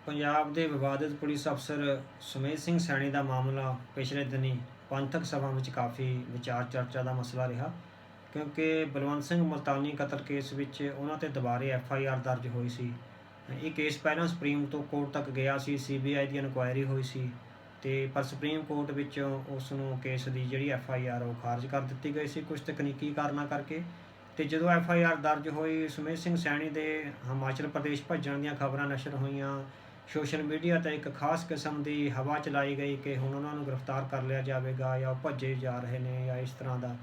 ਪੰਜਾਬ ਦੇ ਵਿਵਾਦਿਤ ਪੁਲਿਸ ਅਫਸਰ ਸੁਮੇਧ ਸਿੰਘ ਸੈਣੀ ਦਾ ਮਾਮਲਾ ਪਿਛਲੇ ਦਿਨੀਂ ਪੰਥਕ ਸਭਾ ਵਿੱਚ ਕਾਫੀ ਵਿਚਾਰ ਚਰਚਾ ਦਾ ਮਸਲਾ ਰਿਹਾ, ਕਿਉਂਕਿ ਬਲਵੰਤ ਸਿੰਘ ਮੁਲਤਾਨੀ ਕਤਲ ਕੇਸ ਵਿੱਚ ਉਹਨਾਂ 'ਤੇ ਦੁਬਾਰੇ FIR ਦਰਜ ਹੋਈ ਸੀ। ਇਹ ਕੇਸ ਪਹਿਲਾਂ ਸੁਪਰੀਮ ਤੋਂ ਕੋਰਟ ਤੱਕ ਗਿਆ ਸੀ, CBI ਦੀ ਇਨਕੁਆਇਰੀ ਹੋਈ ਸੀ, ਅਤੇ ਪਰ ਸੁਪਰੀਮ ਕੋਰਟ ਵਿੱਚੋਂ ਉਸ ਨੂੰ ਕੇਸ ਦੀ ਜਿਹੜੀ FIR ਉਹ ਖਾਰਜ ਕਰ ਦਿੱਤੀ ਗਈ ਸੀ ਕੁਝ ਤਕਨੀਕੀ ਕਾਰਨਾਂ ਕਰਕੇ। ਅਤੇ ਜਦੋਂ FIR ਦਰਜ ਹੋਈ, ਸੁਮੇਧ ਸਿੰਘ ਸੈਣੀ ਦੇ ਹਿਮਾਚਲ ਪ੍ਰਦੇਸ਼ ਭੱਜਣ ਦੀਆਂ ਖਬਰਾਂ ਨਸ਼ਰ ਹੋਈਆਂ। ਸੋਸ਼ਲ ਮੀਡੀਆ 'ਤੇ ਇੱਕ ਖਾਸ ਕਿਸਮ ਦੀ ਹਵਾ ਚਲਾਈ ਗਈ ਕਿ ਹੁਣ ਉਹਨਾਂ ਨੂੰ ਗ੍ਰਿਫਤਾਰ ਕਰ ਲਿਆ ਜਾਵੇਗਾ ਜਾਂ ਉਹ ਭੱਜੇ ਜਾ ਰਹੇ ਨੇ ਜਾਂ ਇਸ ਤਰ੍ਹਾਂ ਦਾ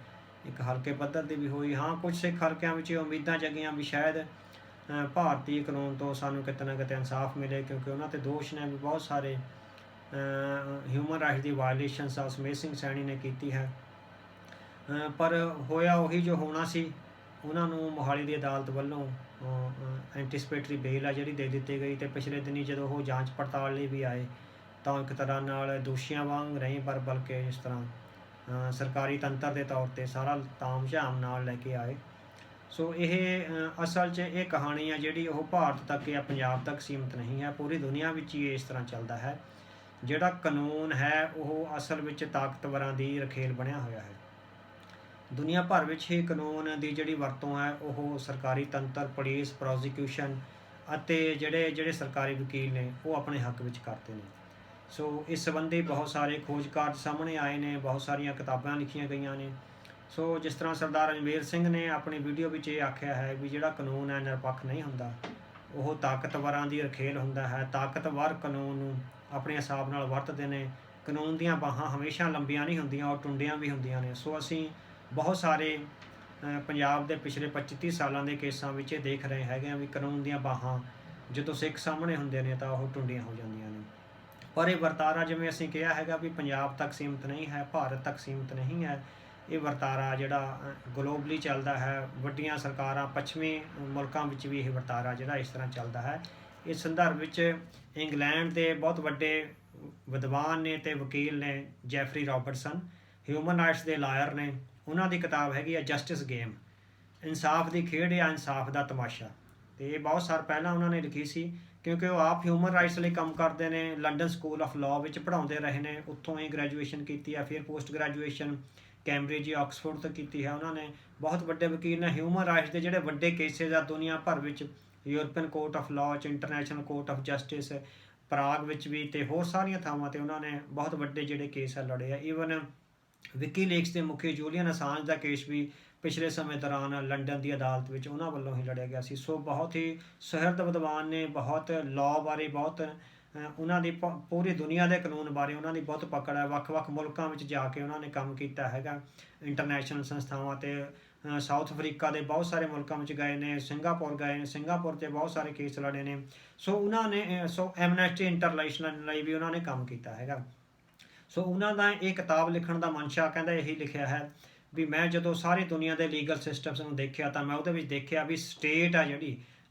ਇੱਕ ਹਲਕੇ ਪੱਧਰ ਦੀ ਵੀ ਹੋਈ। ਹਾਂ, ਕੁਝ ਸਿੱਖ ਹਲਕਿਆਂ ਵਿੱਚ ਉਮੀਦਾਂ ਜਗੀਆਂ ਵੀ ਸ਼ਾਇਦ ਭਾਰਤੀ ਕਾਨੂੰਨ ਤੋਂ ਸਾਨੂੰ ਕਿਤੇ ਨਾ ਕਿਤੇ ਇਨਸਾਫ ਮਿਲੇ, ਕਿਉਂਕਿ ਉਹਨਾਂ 'ਤੇ ਦੋਸ਼ ਨੇ ਵੀ ਬਹੁਤ ਸਾਰੇ ਹਿਊਮਨ ਰਾਈਟਸ ਦੀ ਵਾਇਲੇਸ਼ਨਸ ਆ ਸੁਮੇਧ ਸਿੰਘ ਸੈਣੀ ਨੇ ਕੀਤੀ ਹੈ। ਪਰ ਹੋਇਆ ਉਹੀ ਜੋ ਹੋਣਾ ਸੀ। ਉਹਨਾਂ ਨੂੰ ਮੋਹਾਲੀ ਦੀ ਅਦਾਲਤ ਵੱਲੋਂ ਐਂਟੀਸਪੇਟਰੀ ਬੇਲ ਆ ਜਿਹੜੀ ਦੇ ਦਿੱਤੀ ਗਈ, ਅਤੇ ਪਿਛਲੇ ਦਿਨੀਂ ਜਦੋਂ ਉਹ ਜਾਂਚ ਪੜਤਾਲ ਲਈ ਵੀ ਆਏ ਤਾਂ ਇੱਕ ਤਰ੍ਹਾਂ ਨਾਲ ਦੋਸ਼ੀਆਂ ਵਾਂਗ ਨਹੀਂ, ਪਰ ਬਲਕਿ ਇਸ ਤਰ੍ਹਾਂ ਸਰਕਾਰੀ ਤੰਤਰ ਦੇ ਤੌਰ 'ਤੇ ਸਾਰਾ ਤਾਮ ਝਾਮ ਨਾਲ ਲੈ ਕੇ ਆਏ। ਸੋ ਇਹ ਅਸਲ 'ਚ ਇਹ ਕਹਾਣੀ ਆ ਜਿਹੜੀ ਉਹ ਭਾਰਤ ਤੱਕ ਜਾਂ ਪੰਜਾਬ ਤੱਕ ਸੀਮਿਤ ਨਹੀਂ ਹੈ, ਪੂਰੀ ਦੁਨੀਆ ਵਿੱਚ ਹੀ ਇਸ ਤਰ੍ਹਾਂ ਚੱਲਦਾ ਹੈ। ਜਿਹੜਾ ਕਾਨੂੰਨ ਹੈ ਉਹ ਅਸਲ ਵਿੱਚ ਤਾਕਤਵਰਾਂ ਦੀ ਰਖੇਲ ਬਣਿਆ ਹੋਇਆ ਹੈ। ਦੁਨੀਆ ਭਰ ਵਿੱਚ ਹੀ ਕਾਨੂੰਨ ਦੀ ਜਿਹੜੀ ਵਰਤੋਂ ਹੈ ਉਹ ਸਰਕਾਰੀ ਤੰਤਰ, ਪੁਲਿਸ, ਪ੍ਰੋਸੀਕਿਊਸ਼ਨ ਅਤੇ ਜਿਹੜੇ ਸਰਕਾਰੀ ਵਕੀਲ ਨੇ ਉਹ ਆਪਣੇ ਹੱਕ ਵਿੱਚ ਕਰਦੇ ਨੇ। ਸੋ ਇਸ ਸੰਬੰਧੀ ਬਹੁਤ ਸਾਰੇ ਖੋਜ ਕਾਰਜ ਸਾਹਮਣੇ ਆਏ ਨੇ, ਬਹੁਤ ਸਾਰੀਆਂ ਕਿਤਾਬਾਂ ਲਿਖੀਆਂ ਗਈਆਂ ਨੇ। ਸੋ ਜਿਸ ਤਰ੍ਹਾਂ ਸਰਦਾਰ ਰਣਵੀਰ ਸਿੰਘ ਨੇ ਆਪਣੀ ਵੀਡੀਓ ਵਿੱਚ ਇਹ ਆਖਿਆ ਹੈ ਵੀ ਜਿਹੜਾ ਕਾਨੂੰਨ ਹੈ ਨਿਰਪੱਖ ਨਹੀਂ ਹੁੰਦਾ, ਉਹ ਤਾਕਤਵਰਾਂ ਦੀ ਰਖੇਲ ਹੁੰਦਾ ਹੈ। ਤਾਕਤਵਰ ਕਾਨੂੰਨ ਨੂੰ ਆਪਣੇ ਹਿਸਾਬ ਨਾਲ ਵਰਤਦੇ ਨੇ। ਕਾਨੂੰਨ ਦੀਆਂ ਬਾਹਾਂ ਹਮੇਸ਼ਾ ਲੰਬੀਆਂ ਨਹੀਂ ਹੁੰਦੀਆਂ, ਉਹ ਟੁੰਡੀਆਂ ਵੀ ਹੁੰਦੀਆਂ ਨੇ। ਸੋ ਅਸੀਂ ਬਹੁਤ ਸਾਰੇ ਪੰਜਾਬ ਦੇ ਪਿਛਲੇ 25-30 ਸਾਲਾਂ ਦੇ ਕੇਸਾਂ ਵਿੱਚ ਇਹ ਦੇਖ ਰਹੇ ਹੈਗੇ ਆ ਵੀ ਕਾਨੂੰਨ ਦੀਆਂ ਬਾਹਾਂ ਜਦੋਂ ਸਿੱਖ ਸਾਹਮਣੇ ਹੁੰਦੇ ਨੇ ਤਾਂ ਉਹ ਟੁੰਡੀਆਂ ਹੋ ਜਾਂਦੀਆਂ ਨੇ। ਪਰ ਇਹ ਵਰਤਾਰਾ, ਜਿਵੇਂ ਅਸੀਂ ਕਿਹਾ ਹੈਗਾ ਵੀ ਪੰਜਾਬ ਤੱਕ ਸੀਮਿਤ ਨਹੀਂ ਹੈ, ਭਾਰਤ ਤੱਕ ਸੀਮਿਤ ਨਹੀਂ ਹੈ। ਇਹ ਵਰਤਾਰਾ ਜਿਹੜਾ ਗਲੋਬਲੀ ਚੱਲਦਾ ਹੈ, ਵੱਡੀਆਂ ਸਰਕਾਰਾਂ ਪੱਛਮੀ ਮੁਲਕਾਂ ਵਿੱਚ ਵੀ ਇਹ ਵਰਤਾਰਾ ਜਿਹੜਾ ਇਸ ਤਰ੍ਹਾਂ ਚੱਲਦਾ ਹੈ। ਇਸ ਸੰਦਰਭ ਵਿੱਚ ਇੰਗਲੈਂਡ ਦੇ ਬਹੁਤ ਵੱਡੇ ਵਿਦਵਾਨ ਨੇ ਅਤੇ ਵਕੀਲ ਨੇ ਜੈਫਰੀ ਰੌਬਰਟਸਨ, ਹਿਊਮਨ ਰਾਈਟਸ ਦੇ ਲਾਇਰ ਨੇ। ਉਹਨਾਂ ਦੀ ਕਿਤਾਬ ਹੈਗੀ ਆ ਜਸਟਿਸ ਗੇਮ, ਇਨਸਾਫ ਦੀ ਖੇਡ ਜਾਂ ਇਨਸਾਫ ਦਾ ਤਮਾਸ਼ਾ। ਅਤੇ ਇਹ ਬਹੁਤ ਸਾਲ ਪਹਿਲਾਂ ਉਹਨਾਂ ਨੇ ਲਿਖੀ ਸੀ, ਕਿਉਂਕਿ ਉਹ ਆਪ ਹਿਊਮਨ ਰਾਈਟਸ ਲਈ ਕੰਮ ਕਰਦੇ ਨੇ। ਲੰਡਨ ਸਕੂਲ ਆਫ ਲਾਅ ਵਿੱਚ ਪੜ੍ਹਾਉਂਦੇ ਰਹੇ ਨੇ, ਉੱਥੋਂ ਹੀ ਗ੍ਰੈਜੂਏਸ਼ਨ ਕੀਤੀ ਹੈ, ਫਿਰ ਪੋਸਟ ਗ੍ਰੈਜੂਏਸ਼ਨ ਕੈਂਬਰਿਜ ਜਾਂ ਆਕਸਫੋਰਡ ਤੋਂ ਕੀਤੀ ਹੈ ਉਹਨਾਂ ਨੇ। ਬਹੁਤ ਵੱਡੇ ਵਕੀਲ ਨੇ। ਹਿਊਮਨ ਰਾਈਟਸ ਦੇ ਜਿਹੜੇ ਵੱਡੇ ਕੇਸਿਸ ਆ ਦੁਨੀਆ ਭਰ ਵਿੱਚ, ਯੂਰਪੀਅਨ ਕੋਰਟ ਆਫ ਲਾਅ 'ਚ, international court of justice Prague ਵਿੱਚ ਵੀ, ਅਤੇ ਹੋਰ ਸਾਰੀਆਂ ਥਾਵਾਂ 'ਤੇ ਉਹਨਾਂ ਨੇ ਬਹੁਤ ਵੱਡੇ ਜਿਹੜੇ ਕੇਸ ਆ ਲੜੇ ਆ। ਈਵਨ ਵਿਕੀਲੀਕਸ ਦੇ ਮੁਖੀ ਜੂਲੀਅਨ ਅਸਾਂਜ ਦਾ ਕੇਸ ਵੀ ਪਿਛਲੇ ਸਮੇਂ ਦੌਰਾਨ ਲੰਡਨ ਦੀ ਅਦਾਲਤ ਵਿੱਚ ਉਹਨਾਂ ਵੱਲੋਂ ਹੀ ਲੜਿਆ ਗਿਆ ਸੀ। ਸੋ ਬਹੁਤ ਹੀ ਸੁਹਿਰਦ ਵਿਦਵਾਨ ਨੇ, ਬਹੁਤ ਲਾਅ ਬਾਰੇ ਬਹੁਤ ਉਹਨਾਂ ਦੀ ਪੂਰੀ ਦੁਨੀਆ ਦੇ ਕਾਨੂੰਨ ਬਾਰੇ ਉਹਨਾਂ ਦੀ ਬਹੁਤ ਪਕੜ ਹੈ। ਵੱਖ-ਵੱਖ ਮੁਲਕਾਂ ਵਿੱਚ ਜਾ ਕੇ ਉਹਨਾਂ ਨੇ ਕੰਮ ਕੀਤਾ ਹੈਗਾ, ਇੰਟਰਨੈਸ਼ਨਲ ਸੰਸਥਾਵਾਂ 'ਤੇ। ਸਾਊਥ ਅਫਰੀਕਾ ਦੇ ਬਹੁਤ ਸਾਰੇ ਮੁਲਕਾਂ ਵਿੱਚ ਗਏ ਨੇ, ਸਿੰਗਾਪੁਰ ਗਏ ਨੇ, ਸਿੰਗਾਪੁਰ 'ਤੇ ਬਹੁਤ ਸਾਰੇ ਕੇਸ ਲੜੇ ਨੇ। ਸੋ ਉਹਨਾਂ ਨੇ ਐਮਨੈਸਟੀ ਇੰਟਰਨੈਸ਼ਨਲ ਲਈ ਵੀ ਉਹਨਾਂ ਨੇ ਕੰਮ ਕੀਤਾ ਹੈਗਾ। ਸੋ ਉਹਨਾਂ ਦਾ ਇਹ ਕਿਤਾਬ ਲਿਖਣ ਦਾ ਮਨਸ਼ਾ ਕਹਿੰਦਾ ਇਹੀ ਲਿਖਿਆ ਹੈ ਵੀ ਮੈਂ ਜਦੋਂ ਸਾਰੀ ਦੁਨੀਆ ਦੇ ਲੀਗਲ ਸਿਸਟਮਸ ਨੂੰ ਦੇਖਿਆ ਤਾਂ ਮੈਂ ਉਹਦੇ ਵਿੱਚ ਦੇਖਿਆ ਵੀ ਸਟੇਟ ਆ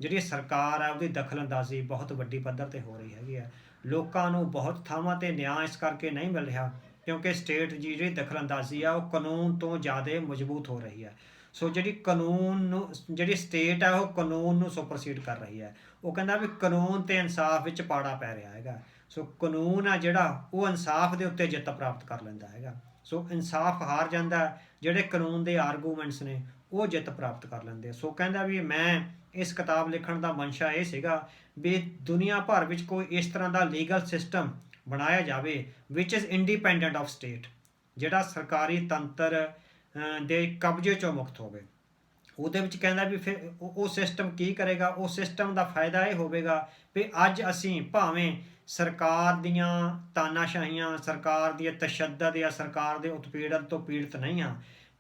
ਜਿਹੜੀ ਸਰਕਾਰ ਹੈ ਉਹਦੀ ਦਖਲਅੰਦਾਜ਼ੀ ਬਹੁਤ ਵੱਡੀ ਪੱਧਰ 'ਤੇ ਹੋ ਰਹੀ ਹੈਗੀ ਹੈ। ਲੋਕਾਂ ਨੂੰ ਬਹੁਤ ਥਾਵਾਂ 'ਤੇ ਨਿਆਂ ਇਸ ਕਰਕੇ ਨਹੀਂ ਮਿਲ ਰਿਹਾ ਕਿਉਂਕਿ ਸਟੇਟ ਦੀ ਜਿਹੜੀ ਦਖਲਅੰਦਾਜ਼ੀ ਆ ਉਹ ਕਾਨੂੰਨ ਤੋਂ ਜ਼ਿਆਦਾ ਮਜ਼ਬੂਤ ਹੋ ਰਹੀ ਹੈ। ਸੋ ਜਿਹੜੀ ਸਟੇਟ ਹੈ ਉਹ ਕਾਨੂੰਨ ਨੂੰ ਸੁਪਰਸੀਡ ਕਰ ਰਹੀ ਹੈ। ਉਹ ਕਹਿੰਦਾ ਵੀ ਕਾਨੂੰਨ ਅਤੇ ਇਨਸਾਫ ਵਿੱਚ ਪਾੜਾ ਪੈ ਰਿਹਾ ਹੈਗਾ। ਸੋ ਕਾਨੂੰਨ ਆ ਜਿਹੜਾ ਉਹ ਇਨਸਾਫ ਦੇ ਉੱਤੇ ਜਿੱਤ ਪ੍ਰਾਪਤ ਕਰ ਲੈਂਦਾ ਹੈਗਾ। ਸੋ ਇਨਸਾਫ ਹਾਰ ਜਾਂਦਾ, ਜਿਹੜੇ ਕਾਨੂੰਨ ਦੇ ਆਰਗੂਮੈਂਟਸ ਨੇ ਉਹ ਜਿੱਤ ਪ੍ਰਾਪਤ ਕਰ ਲੈਂਦੇ। ਸੋ ਕਹਿੰਦਾ ਵੀ ਮੈਂ ਇਸ ਕਿਤਾਬ ਲਿਖਣ ਦਾ ਮਨਸ਼ਾ ਇਹ ਸੀਗਾ ਵੀ ਦੁਨੀਆ ਭਰ ਵਿੱਚ ਕੋਈ ਇਸ ਤਰ੍ਹਾਂ ਦਾ ਲੀਗਲ ਸਿਸਟਮ ਬਣਾਇਆ ਜਾਵੇ ਵਿਚ ਇਜ਼ ਇੰਡੀਪੈਂਡੈਂਟ ਆਫ ਸਟੇਟ, ਜਿਹੜਾ ਸਰਕਾਰੀ ਤੰਤਰ ਦੇ ਕਬਜ਼ੇ 'ਚੋਂ ਮੁਕਤ ਹੋਵੇ। ਉਹਦੇ ਵਿੱਚ ਕਹਿੰਦਾ ਵੀ ਫਿਰ ਉਹ ਸਿਸਟਮ ਕੀ ਕਰੇਗਾ, ਉਹ ਸਿਸਟਮ ਦਾ ਫਾਇਦਾ ਇਹ ਹੋਵੇਗਾ ਵੀ ਅੱਜ ਅਸੀਂ ਭਾਵੇਂ ਸਰਕਾਰ ਦੀਆਂ ਤਾਨਾਸ਼ਾਹੀਆਂ, ਸਰਕਾਰ ਦੀ ਤਸ਼ੱਦਦ ਜਾਂ ਸਰਕਾਰ ਦੇ ਉਤਪੀੜਨ ਤੋਂ ਪੀੜਤ ਨਹੀਂ ਹਾਂ,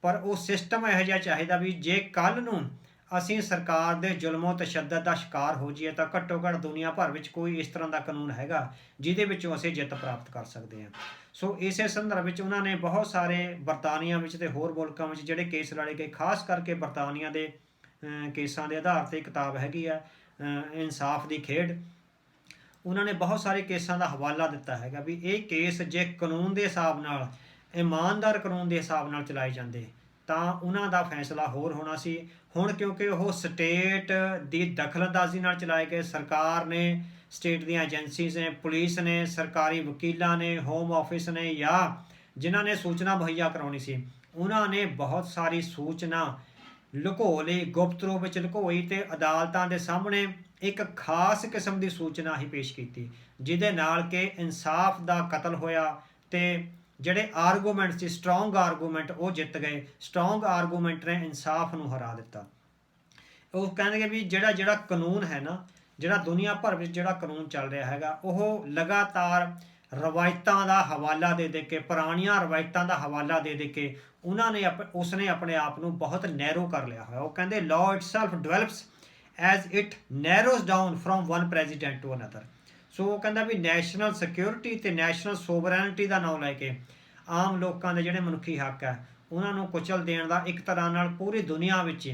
ਪਰ ਉਹ ਸਿਸਟਮ ਇਹੋ ਜਿਹਾ ਚਾਹੀਦਾ ਵੀ ਜੇ ਕੱਲ੍ਹ ਨੂੰ ਅਸੀਂ ਸਰਕਾਰ ਦੇ ਜ਼ੁਲਮੋ ਤਸ਼ੱਦਦ ਦਾ ਸ਼ਿਕਾਰ ਹੋ ਜਾਈਏ ਤਾਂ ਘੱਟੋ ਘੱਟ ਦੁਨੀਆ ਭਰ ਵਿੱਚ ਕੋਈ ਇਸ ਤਰ੍ਹਾਂ ਦਾ ਕਾਨੂੰਨ ਹੈਗਾ ਜਿਹਦੇ ਵਿੱਚੋਂ ਅਸੀਂ ਜਿੱਤ ਪ੍ਰਾਪਤ ਕਰ ਸਕਦੇ ਹਾਂ। ਸੋ ਇਸੇ ਸੰਦਰਭ ਵਿੱਚ ਉਹਨਾਂ ਨੇ ਬਹੁਤ ਸਾਰੇ ਬਰਤਾਨੀਆ ਵਿੱਚ ਅਤੇ ਹੋਰ ਮੁਲਕਾਂ ਵਿੱਚ ਜਿਹੜੇ ਕੇਸ ਲੜੇ ਗਏ, ਖਾਸ ਕਰਕੇ ਬਰਤਾਨੀਆ ਦੇ ਕੇਸਾਂ ਦੇ ਆਧਾਰ 'ਤੇ ਕਿਤਾਬ ਹੈਗੀ ਆ ਇਨਸਾਫ ਦੀ ਖੇਡ। ਉਹਨਾਂ ਨੇ ਬਹੁਤ ਸਾਰੇ ਕੇਸਾਂ ਦਾ ਹਵਾਲਾ ਦਿੱਤਾ ਹੈਗਾ ਵੀ ਇਹ ਕੇਸ ਜੇ ਕਾਨੂੰਨ ਦੇ ਹਿਸਾਬ ਨਾਲ, ਇਮਾਨਦਾਰ ਕਾਨੂੰਨ ਦੇ ਹਿਸਾਬ ਨਾਲ ਚਲਾਏ ਜਾਂਦੇ ਤਾਂ ਉਹਨਾਂ ਦਾ ਫੈਸਲਾ ਹੋਰ ਹੋਣਾ ਸੀ। ਹੁਣ ਕਿਉਂਕਿ ਉਹ ਸਟੇਟ ਦੀ ਦਖਲਅੰਦਾਜ਼ੀ ਨਾਲ ਚਲਾਏ ਗਏ, ਸਰਕਾਰ ਨੇ ਸਟੇਟ ਦੀਆਂ ਏਜੰਸੀਜ਼ ਨੇ, ਪੁਲਿਸ ਨੇ, ਸਰਕਾਰੀ ਵਕੀਲਾਂ ਨੇ, ਹੋਮ ਆਫਿਸ ਨੇ, ਜਾਂ ਜਿਨ੍ਹਾਂ ਨੇ ਸੂਚਨਾ ਮੁਹੱਈਆ ਕਰਾਉਣੀ ਸੀ, ਉਹਨਾਂ ਨੇ ਬਹੁਤ ਸਾਰੀ ਸੂਚਨਾ ਲੁਕੋ ਲਈ, ਗੁਪਤ ਰੂਪ ਵਿੱਚ ਲੁਕੋਈ ਤੇ ਅਦਾਲਤਾਂ ਦੇ ਸਾਹਮਣੇ ਇੱਕ ਖਾਸ ਕਿਸਮ ਦੀ ਸੂਚਨਾ ਹੀ ਪੇਸ਼ ਕੀਤੀ, ਜਿਹਦੇ ਨਾਲ ਕਿ ਇਨਸਾਫ ਦਾ ਕਤਲ ਹੋਇਆ ਤੇ ਜਿਹੜੇ ਆਰਗੂਮੈਂਟ ਸੀ, ਸਟਰੋਂਗ ਆਰਗੂਮੈਂਟ, ਉਹ ਜਿੱਤ ਗਏ। ਸਟਰੋਂਗ ਆਰਗੂਮੈਂਟ ਨੇ ਇਨਸਾਫ ਨੂੰ ਹਰਾ ਦਿੱਤਾ। ਉਹ ਕਹਿੰਦੇ ਵੀ ਜਿਹੜਾ ਕਾਨੂੰਨ ਹੈ ਨਾ, ਜਿਹੜਾ ਦੁਨੀਆ ਭਰ ਵਿੱਚ ਜਿਹੜਾ ਕਾਨੂੰਨ ਚੱਲ ਰਿਹਾ ਹੈਗਾ, ਉਹ ਲਗਾਤਾਰ ਰਵਾਇਤਾਂ ਦਾ ਹਵਾਲਾ ਦੇ ਕੇ, ਪੁਰਾਣੀਆਂ ਰਵਾਇਤਾਂ ਦਾ ਹਵਾਲਾ ਦੇ ਕੇ ਉਸਨੇ ਆਪਣੇ ਆਪ ਨੂੰ ਬਹੁਤ ਨੈਰੋ ਕਰ ਲਿਆ ਹੋਇਆ। ਉਹ ਕਹਿੰਦੇ law itself develops as it narrows down from one president to another. So ਉਹ ਕਹਿੰਦਾ ਵੀ ਨੈਸ਼ਨਲ ਸਿਕਿਉਰਿਟੀ ਤੇ ਨੈਸ਼ਨਲ ਸੋਵਰੈਨਿਟੀ ਦਾ ਨਾਮ ਲੈ ਕੇ ਆਮ ਲੋਕਾਂ ਦੇ ਜਿਹੜੇ ਮਨੁੱਖੀ ਹੱਕ ਹੈ ਉਹਨਾਂ ਨੂੰ ਕੁਚਲ ਦੇਣ ਦਾ ਇੱਕ ਤਰ੍ਹਾਂ ਨਾਲ ਪੂਰੀ ਦੁਨੀਆ ਵਿੱਚ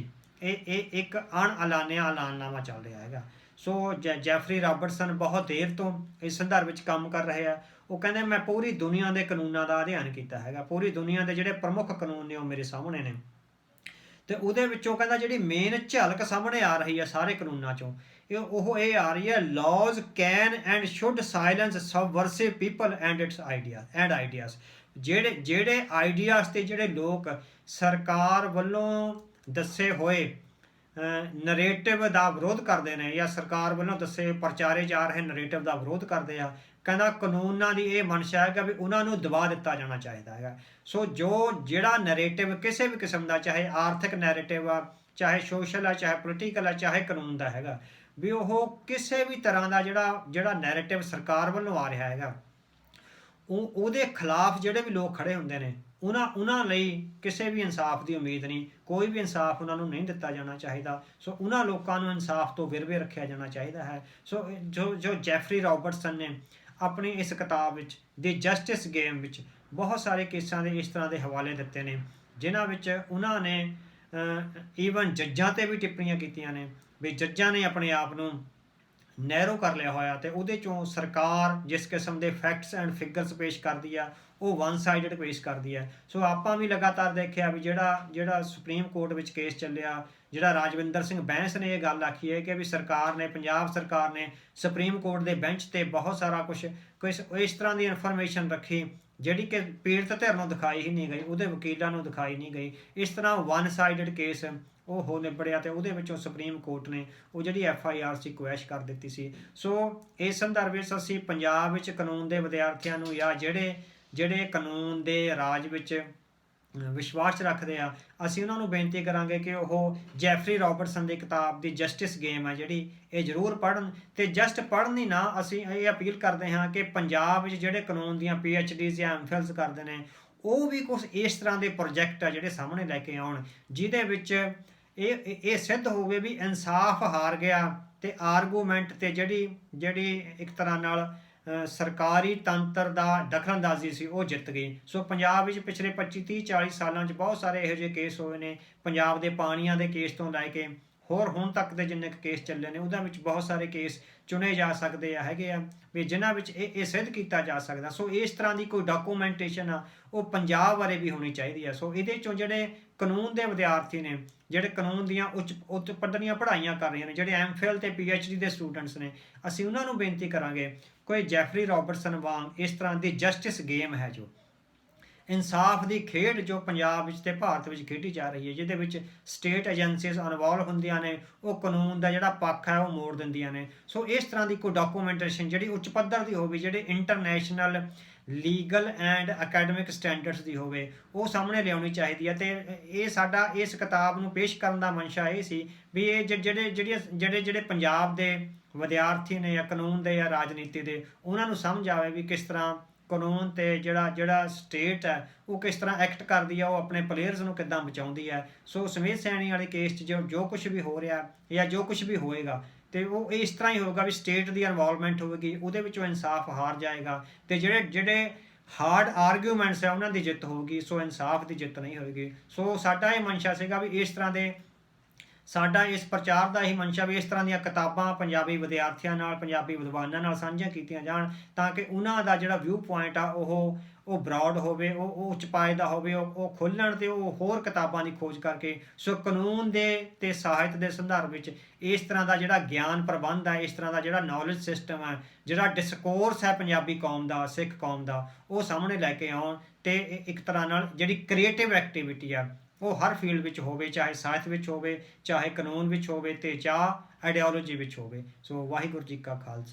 ਇਹ ਇੱਕ ਅਣਐਲਾਨਿਆ ਐਲਾਨਨਾਮਾ ਚੱਲ ਰਿਹਾ ਹੈਗਾ। ਸੋ ਜੈਫਰੀ ਰਾਬਰਟਸਨ ਬਹੁਤ ਦੇਰ ਤੋਂ ਇਸ ਸੰਦਰਭ ਵਿੱਚ ਕੰਮ ਕਰ ਰਹੇ ਆ। ਉਹ ਕਹਿੰਦੇ ਮੈਂ ਪੂਰੀ ਦੁਨੀਆ ਦੇ ਕਾਨੂੰਨਾਂ ਦਾ ਅਧਿਐਨ ਕੀਤਾ ਹੈਗਾ, ਪੂਰੀ ਦੁਨੀਆ ਦੇ ਜਿਹੜੇ ਪ੍ਰਮੁੱਖ ਕਾਨੂੰਨ ਨੇ ਉਹ ਮੇਰੇ ਸਾਹਮਣੇ ਨੇ, ਤੇ ਉਹਦੇ ਵਿੱਚੋਂ ਕਹਿੰਦਾ ਜਿਹੜੀ ਮੇਨ ਝਲਕ ਸਾਹਮਣੇ ਆ ਰਹੀ ਹੈ ਸਾਰੇ ਕਾਨੂੰਨਾਂ ਚੋਂ, ਇਹ ਆ ਰਹੀ ਹੈ laws can and should silence subversive people and its ideas। ਜਿਹੜੇ ਆਈਡੀਆਸ ਤੇ ਜਿਹੜੇ ਲੋਕ ਸਰਕਾਰ ਵੱਲੋਂ ਦੱਸੇ ਹੋਏ ਨਰੇਟਿਵ ਦਾ ਵਿਰੋਧ ਕਰਦੇ ਨੇ ਜਾਂ ਸਰਕਾਰ ਵੱਲੋਂ ਦੱਸੇ ਪ੍ਰਚਾਰੇ ਜਾ ਰਹੇ ਨਰੇਟਿਵ ਦਾ ਵਿਰੋਧ ਕਰਦੇ ਆ, ਕਹਿੰਦਾ ਕਾਨੂੰਨਾਂ ਦੀ ਇਹ ਮਨਸ਼ਾ ਹੈਗਾ ਵੀ ਉਹਨਾਂ ਨੂੰ ਦਬਾ ਦਿੱਤਾ ਜਾਣਾ ਚਾਹੀਦਾ ਹੈਗਾ। ਸੋ ਜਿਹੜਾ ਨਰੇਟਿਵ ਕਿਸੇ ਵੀ ਕਿਸਮ ਦਾ, ਚਾਹੇ ਆਰਥਿਕ ਨੈਰੇਟਿਵ ਆ, ਚਾਹੇ ਸੋਸ਼ਲ ਆ, ਚਾਹੇ ਪੋਲੀਟੀਕਲ ਆ, ਚਾਹੇ ਕਾਨੂੰਨ ਦਾ ਹੈਗਾ, ਵੀ ਉਹ ਕਿਸੇ ਵੀ ਤਰ੍ਹਾਂ ਦਾ ਜਿਹੜਾ ਨੈਰੇਟਿਵ ਸਰਕਾਰ ਵੱਲੋਂ ਆ ਰਿਹਾ ਹੈਗਾ, ਉਹਦੇ ਖਿਲਾਫ ਜਿਹੜੇ ਵੀ ਲੋਕ ਖੜੇ ਹੁੰਦੇ ਨੇ ਉਹਨਾਂ ਲਈ ਕਿਸੇ ਵੀ ਇਨਸਾਫ ਦੀ ਉਮੀਦ ਨਹੀਂ, ਕੋਈ ਵੀ ਇਨਸਾਫ ਉਹਨਾਂ ਨੂੰ ਨਹੀਂ ਦਿੱਤਾ ਜਾਣਾ ਚਾਹੀਦਾ। ਸੋ ਉਹਨਾਂ ਲੋਕਾਂ ਨੂੰ ਇਨਸਾਫ ਤੋਂ ਵਿਰਵੇ ਰੱਖਿਆ ਜਾਣਾ ਚਾਹੀਦਾ ਹੈ। ਸੋ ਜੋ ਜੈਫਰੀ ਰਾਬਰਟਸਨ ਨੇ ਆਪਣੀ ਇਸ ਕਿਤਾਬ ਵਿੱਚ ਦੀ ਜਸਟਿਸ ਗੇਮ ਵਿੱਚ ਬਹੁਤ ਸਾਰੇ ਕੇਸਾਂ ਦੇ ਇਸ ਤਰ੍ਹਾਂ ਦੇ ਹਵਾਲੇ ਦਿੱਤੇ ਨੇ, ਜਿਨ੍ਹਾਂ ਵਿੱਚ ਉਹਨਾਂ ਨੇ ਈਵਨ ਜੱਜਾਂ 'ਤੇ ਵੀ ਟਿੱਪਣੀਆਂ ਕੀਤੀਆਂ ਨੇ ਵੀ ਜੱਜਾਂ ਨੇ ਆਪਣੇ ਆਪ ਨੂੰ ਨੈਰੋ ਕਰ ਲਿਆ ਹੋਇਆ ਤੇ ਉਹਦੇ ਚੋਂ ਸਰਕਾਰ ਜਿਸ ਕਿਸਮ ਦੇ ਫੈਕਟਸ ਐਂਡ ਫਿਗਰਸ ਪੇਸ਼ ਕਰਦੀ ਆ ਉਹ ਵਨ ਸਾਈਡਡ ਪੇਸ਼ ਕਰਦੀ ਹੈ। ਸੋ ਆਪਾਂ ਵੀ ਲਗਾਤਾਰ ਦੇਖਿਆ ਵੀ ਜਿਹੜਾ ਸੁਪਰੀਮ ਕੋਰਟ ਵਿੱਚ ਕੇਸ ਚੱਲਿਆ, ਜਿਹੜਾ ਰਾਜਵਿੰਦਰ ਸਿੰਘ ਬੈਂਸ ਨੇ ਇਹ ਗੱਲ ਆਖੀ ਹੈ ਕਿ ਵੀ ਪੰਜਾਬ ਸਰਕਾਰ ਨੇ ਸੁਪਰੀਮ ਕੋਰਟ ਦੇ ਬੈਂਚ ਤੇ ਬਹੁਤ ਸਾਰਾ ਕੁਛ ਇਸ ਤਰ੍ਹਾਂ ਦੀ ਇਨਫੋਰਮੇਸ਼ਨ ਰੱਖੀ ਜਿਹੜੀ ਕਿ ਪੀੜਤ ਧਿਰ ਨੂੰ ਦਿਖਾਈ ਹੀ ਨਹੀਂ ਗਈ, ਉਹਦੇ ਵਕੀਲਾਂ ਨੂੰ ਦਿਖਾਈ ਨਹੀਂ ਗਈ। ਇਸ ਤਰ੍ਹਾਂ ਵਨ ਸਾਈਡਡ ਕੇਸ ਉਹ ਹੋ ਨਿਬੜਿਆ ਤੇ ਉਹਦੇ ਵਿੱਚੋਂ ਸੁਪਰੀਮ ਕੋਰਟ ਨੇ ਉਹ ਜਿਹੜੀ FIR ਸੀ ਕੁਐਸ਼ ਕਰ ਦਿੱਤੀ ਸੀ। ਸੋ ਇਸ ਸੰਦਰਭ ਵਿੱਚ ਅਸੀਂ ਪੰਜਾਬ ਵਿੱਚ ਕਾਨੂੰਨ ਦੇ ਵਿਦਿਆਰਥੀਆਂ ਨੂੰ ਜਾਂ ਜਿਹੜੇ ਕਾਨੂੰਨ ਦੇ ਰਾਜ ਵਿੱਚ ਵਿਸ਼ਵਾਸ ਰੱਖਦੇ ਆ, ਅਸੀਂ ਉਹਨਾਂ ਨੂੰ ਬੇਨਤੀ ਕਰਾਂਗੇ ਕਿ ਉਹ ਜੈਫਰੀ ਰਾਬਰਟਸਨ ਦੀ ਕਿਤਾਬ ਦੀ ਜਸਟਿਸ ਗੇਮ ਹੈ ਜਿਹੜੀ ਇਹ ਜ਼ਰੂਰ ਪੜ੍ਹਨ, ਤੇ ਜਸਟ ਪੜ੍ਹਨ ਹੀ ਨਾ, ਅਸੀਂ ਇਹ ਅਪੀਲ ਕਰਦੇ ਹਾਂ ਕਿ ਪੰਜਾਬ ਵਿੱਚ ਜਿਹੜੇ ਕਾਨੂੰਨ ਦੀਆਂ PhDs ਜਾਂ MPhils ਕਰਦੇ ਨੇ ਉਹ ਵੀ ਕੁਛ ਇਸ ਤਰ੍ਹਾਂ ਦੇ ਪ੍ਰੋਜੈਕਟ ਆ ਜਿਹੜੇ ਸਾਹਮਣੇ ਲੈ ਕੇ ਆਉਣ ਜਿਹਦੇ ਵਿੱਚ ਇਹ ਸਿੱਧ ਹੋਵੇ ਵੀ ਇਨਸਾਫ ਹਾਰ ਗਿਆ ਤੇ ਆਰਗੂਮੈਂਟ ਤੇ ਜਿਹੜੀ ਇੱਕ ਤਰ੍ਹਾਂ ਨਾਲ ਸਰਕਾਰੀ ਤੰਤਰ ਦਾ ਦਖਲਅੰਦਾਜ਼ੀ ਸੀ ਉਹ ਜਿੱਤ ਗਈ। ਸੋ ਪੰਜਾਬ ਵਿੱਚ ਪਿਛਲੇ 25 30 40 ਸਾਲਾਂ 'ਚ ਬਹੁਤ ਸਾਰੇ ਇਹੋ ਜਿਹੇ ਕੇਸ ਹੋਏ ਨੇ, ਪੰਜਾਬ ਦੇ ਪਾਣੀਆਂ ਦੇ ਕੇਸ ਤੋਂ ਲੈ ਕੇ ਹੋਰ ਹੁਣ ਤੱਕ ਦੇ ਜਿੰਨੇ ਕੁ ਕੇਸ ਚੱਲੇ ਨੇ ਉਹਦੇ ਵਿੱਚ ਬਹੁਤ ਸਾਰੇ ਕੇਸ ਚੁਣੇ ਜਾ ਸਕਦੇ ਹੈਗੇ ਆ ਵੀ ਜਿਨ੍ਹਾਂ ਵਿੱਚ ਇਹ ਸਿੱਧ ਕੀਤਾ ਜਾ ਸਕਦਾ। ਸੋ ਇਸ ਤਰ੍ਹਾਂ ਦੀ ਕੋਈ ਡਾਕੂਮੈਂਟੇਸ਼ਨ ਆ ਉਹ ਪੰਜਾਬ ਬਾਰੇ ਵੀ ਹੋਣੀ ਚਾਹੀਦੀ ਹੈ। ਸੋ ਇਹਦੇ 'ਚੋਂ ਜਿਹੜੇ ਕਾਨੂੰਨ ਦੇ ਵਿਦਿਆਰਥੀ ਨੇ, ਜਿਹੜੇ ਕਾਨੂੰਨ ਦੀਆਂ ਉੱਚ ਪੱਧਰ ਦੀਆਂ ਪੜ੍ਹਾਈਆਂ ਕਰ ਰਹੇ ਨੇ, ਜਿਹੜੇ MPhil ਤੇ PhD ਦੇ ਸਟੂਡੈਂਟਸ ਨੇ, ਅਸੀਂ ਉਹਨਾਂ ਨੂੰ ਬੇਨਤੀ ਕਰਾਂਗੇ ਕੋਈ ਜੈਫਰੀ ਰਾਬਰਟਸਨ ਵਾਂਗ ਇਸ ਤਰ੍ਹਾਂ ਦੀ ਜਸਟਿਸ ਗੇਮ ਹੈ ਜੋ ਇਨਸਾਫ ਦੀ ਖੇਡ ਜੋ ਪੰਜਾਬ ਵਿੱਚ ਤੇ ਭਾਰਤ ਵਿੱਚ ਖੇਡੀ ਜਾ ਰਹੀ ਹੈ, ਜਿਹਦੇ ਵਿੱਚ ਸਟੇਟ ਏਜੰਸੀਜ਼ ਇਨਵੋਲਵ ਹੁੰਦੀਆਂ ਨੇ, ਉਹ ਕਾਨੂੰਨ ਦਾ ਜਿਹੜਾ ਪੱਖ ਹੈ ਉਹ ਮੋੜ ਦਿੰਦੀਆਂ ਨੇ। ਸੋ ਇਸ ਤਰ੍ਹਾਂ ਦੀ ਕੋਈ ਡਾਕੂਮੈਂਟੇਸ਼ਨ ਜਿਹੜੀ ਉੱਚ ਪੱਧਰ ਦੀ ਹੋਵੇ, ਜਿਹੜੇ international legal and academic standards ਦੀ ਹੋਵੇ, ਉਹ ਸਾਹਮਣੇ ਲਿਆਉਣੀ ਚਾਹੀਦੀ ਹੈ। ਤੇ ਇਹ ਸਾਡਾ ਇਸ ਕਿਤਾਬ ਨੂੰ ਪੇਸ਼ ਕਰਨ ਦਾ ਮਨਸ਼ਾ ਇਹ ਸੀ ਵੀ ਇਹ ਜਿਹੜੇ ਪੰਜਾਬ ਦੇ ਵਿਦਿਆਰਥੀ ਨੇ ਜਾਂ ਕਾਨੂੰਨ ਦੇ ਜਾਂ ਰਾਜਨੀਤੀ ਦੇ, ਉਹਨਾਂ ਨੂੰ ਸਮਝ ਆਵੇ ਵੀ ਕਿਸ ਤਰ੍ਹਾਂ ਕਾਨੂੰਨ ਤੇ ਜਿਹੜਾ ਸਟੇਟ ਹੈ ਉਹ ਕਿਸ ਤਰ੍ਹਾਂ ਐਕਟ ਕਰਦੀ ਹੈ, ਉਹ ਆਪਣੇ ਪਲੇਅਰਸ ਨੂੰ ਕਿੱਦਾਂ ਬਚਾਉਂਦੀ ਹੈ। ਸੋ ਸਮੇਤ ਸੈਣੀ ਵਾਲੇ ਕੇਸ 'ਚ ਜੋ ਕੁਛ ਵੀ ਹੋ ਰਿਹਾ ਜਾਂ ਜੋ ਕੁਛ ਵੀ ਹੋਏਗਾ ਤੇ ਉਹ ਇਸ ਤਰ੍ਹਾਂ ਹੀ ਹੋਊਗਾ ਵੀ ਸਟੇਟ ਦੀ ਇਨਵੋਲਵਮੈਂਟ ਹੋਵੇਗੀ, ਉਹਦੇ ਵਿੱਚੋਂ ਇਨਸਾਫ ਹਾਰ ਜਾਏਗਾ ਤੇ ਜਿਹੜੇ ਹਾਰਡ ਆਰਗੂਮੈਂਟਸ ਹੈ ਉਹਨਾਂ ਦੀ ਜਿੱਤ ਹੋਊਗੀ। ਸੋ ਇਨਸਾਫ ਦੀ ਜਿੱਤ ਨਹੀਂ ਹੋਏਗੀ। ਸੋ ਸਾਡਾ ਇਹ ਮਨਸ਼ਾ ਸੀਗਾ ਵੀ ਇਸ ਤਰ੍ਹਾਂ ਦੇ ਸਾਡਾ ਇਸ ਪ੍ਰਚਾਰ ਦਾ ਹੀ ਮਨਸ਼ਾ ਵੀ ਇਸ ਤਰ੍ਹਾਂ ਦੀਆਂ ਕਿਤਾਬਾਂ ਪੰਜਾਬੀ ਵਿਦਿਆਰਥੀਆਂ ਨਾਲ, ਪੰਜਾਬੀ ਵਿਦਵਾਨਾਂ ਨਾਲ ਸਾਂਝੀਆਂ ਕੀਤੀਆਂ ਜਾਣ ਤਾਂ ਕਿ ਉਹਨਾਂ ਦਾ ਜਿਹੜਾ ਵਿਊ ਪੁਆਇੰਟ ਆ ਉਹ ਬਰੋਡ ਹੋਵੇ, ਉਹ ਉੱਚ ਪਾਏ ਦਾ ਹੋਵੇ, ਉਹ ਖੋਲ੍ਹਣ ਅਤੇ ਉਹ ਹੋਰ ਕਿਤਾਬਾਂ ਦੀ ਖੋਜ ਕਰਕੇ ਸੋ ਕਾਨੂੰਨ ਦੇ ਅਤੇ ਸਾਹਿਤ ਦੇ ਸੰਦਰਭ ਵਿੱਚ ਇਸ ਤਰ੍ਹਾਂ ਦਾ ਜਿਹੜਾ ਗਿਆਨ ਪ੍ਰਬੰਧ ਹੈ, ਇਸ ਤਰ੍ਹਾਂ ਦਾ ਜਿਹੜਾ ਨੌਲੇਜ ਸਿਸਟਮ ਹੈ, ਜਿਹੜਾ ਡਿਸਕੋਰਸ ਹੈ ਪੰਜਾਬੀ ਕੌਮ ਦਾ, ਸਿੱਖ ਕੌਮ ਦਾ, ਉਹ ਸਾਹਮਣੇ ਲੈ ਕੇ ਆਉਣ ਅਤੇ ਇੱਕ ਤਰ੍ਹਾਂ ਨਾਲ ਜਿਹੜੀ ਕ੍ਰੀਏਟਿਵ ਐਕਟੀਵਿਟੀ ਆ ਉਹ ਹਰ ਫੀਲਡ ਵਿੱਚ ਹੋਵੇ, ਚਾਹੇ ਸਾਹਿਤ ਵਿੱਚ ਹੋਵੇ, ਚਾਹੇ ਕਾਨੂੰਨ ਵਿੱਚ ਹੋਵੇ ਅਤੇ ਚਾਹੇ ਆਈਡੀਓਲੋਜੀ ਵਿੱਚ ਹੋਵੇ। ਸੋ ਵਾਹਿਗੁਰੂ ਜੀ ਕਾ ਖਾਲਸਾ।